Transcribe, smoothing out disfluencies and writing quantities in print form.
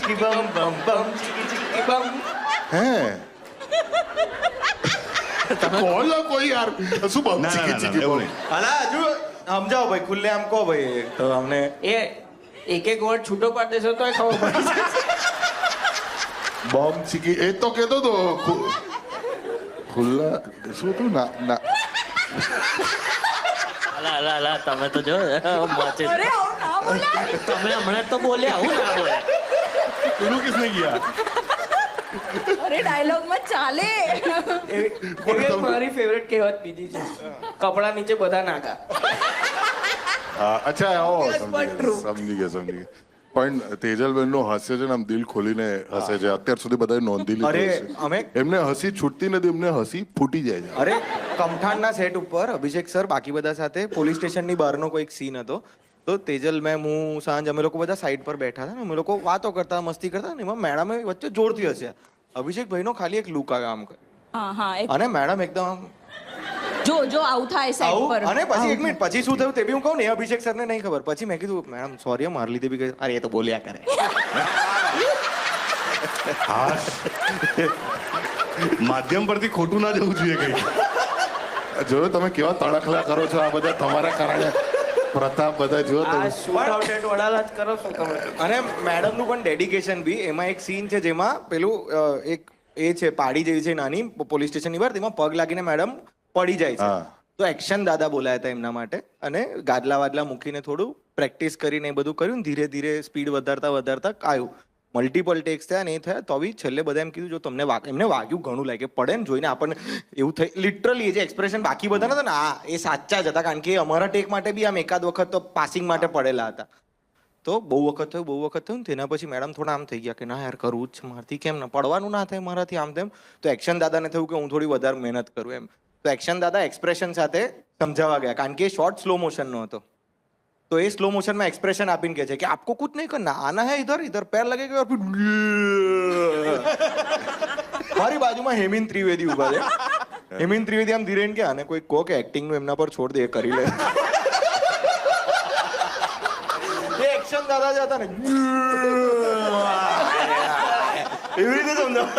चिकी बम बम बम चिकी बम. બોલો કોઈ યાર શું બમ ના, ના, ચીકી ના, ચીકી એવું બોલ નહીં. અલા હજુ સમજાવો ભાઈ ખુલ્લે આમ કહો ભાઈ તો અમને એ એક વર્ડ છૂટો પાડી દેશો તોય ખબર પડી જશે. બોમ્બ ચીકી એ તો કહેતો તો ખુલ્લા શું હતું ના ના અલા તમે તો જો મોચે અરે આવું ના બોલાય. તમે હમણાં તો બોલ્યા હું ના બોલ્યા પેલું કિસને ગયા અરે ડાયલોગમાં ચાલે. એવી મારી ફેવરેટ કહેવત બીજી છે કપડા નીચે બધા નાખા. હા અચ્છા આવો Yes, but true. સમજી ગયા પણ તેજલબેન નું હાસ્ય છે ને આમ દિલ ખોલીને હસે છે અત્યાર સુધી બધાએ નોંધી લીધું અરે, છે. અમે- એમને હસી છૂટતી નથી એમને હસી ફૂટી જાય છે અરે કમઠાણના સેટ ઉપર અભિષેક સર બાકી બધા સાથે પોલીસ સ્ટેશનની બહારનો કોઈક સીન હતો તો તેજલ મેમ હું સાંજ અમે લોકો બધા સાઈડ પર બેઠા હતા ને અમે લોકો વાતો કરતા મસ્તી કરતા ને એમાં મેડમે વચ્ચે જોરથી હસ્યા અભિષેક ભાઈનો ખાલી એક લુક આવે આમ હા હા અને મેડમ એકદમ આમ જો આવું થાય સાઈડ આવું પર. અને પછી એક મિનિટ પછી શું થયું તે બી હું કહું ને એ અભિષેક સરને નહીં ખબર પછી મેં કીધું મેડમ સોરી મારી લીધે બી કહ્યું અરે એ તો બોલ્યા કરે માધ્યમ પરથી ખોટું ના જવું જોઈએ કઈ જોયો તમે કેવા તણખલા કરો છો આ બધા તમારા કારણે પ્રતાપ બધા જો આ તમે શૂટ આઉટ એટ વડાલા જ કરો છો તમે. અને મેડમનું પણ ડેડિકેશન બી એમાં એક સીન છે જેમાં પેલું એક એ છે પાડી જેવી છે નાની પોલીસ સ્ટેશનની બહાર તેમાં પગ લાગીને મેડમ પડી જાય છે હા. તો એક્શન દાદા બોલાયા હતા એમના માટે અને ગાદલા વાદલા મૂકીને થોડું પ્રેક્ટિસ કરીને એ બધું કર્યું ને ધીરે ધીરે સ્પીડ વધારતા આવ્યું મલ્ટિપલ ટેક્સ થયા ને એ થયા તો બી છેલ્લે બધા એમ કીધું જો તમને એમને વાગ્યું ઘણું લાગે પડે ને જોઈને આપણને એવું થઈ લિટરલી એ જે એક્સપ્રેશન બાકી બધા નતા ને એ સાચા જ હતા કારણ કે અમારા ટેક માટે બી આમ એકાદ વખત તો પાસિંગ માટે પડેલા હતા તો બહુ વખત થયું ને તેના પછી મેડમ થોડા આમ થઈ ગયા કે ના યાર કરવું જ છે મારાથી કેમ ના પડવાનું ના થાય મારાથી આમ તેમ તો એક્શન દાદાને થયું કે હું થોડી વધારે મહેનત કરું એમ તો એક્શન દાદા એક્સપ્રેશન સાથે સમજાવવા ગયા કારણ કે શોર્ટ સ્લો મોશનનો હતો તો એ સ્લો મોશનમાં એક્સપ્રેશન આપીને કહે છે કે આપકો કુછ નહીં કરના આના હે ઇધર पैर लगेगा और फिर મારી બાજુમાં હેમિન ત્રિવેદી ઉભા છે હેમિન ત્રિવેદી આમ ધીરે કે આને કોઈ કહો કે એક્ટિંગ નું એમના પર છોડ દે એ કરી લે એ એક્શન દાદા જ હતા ને એવી રીતે સમજાવ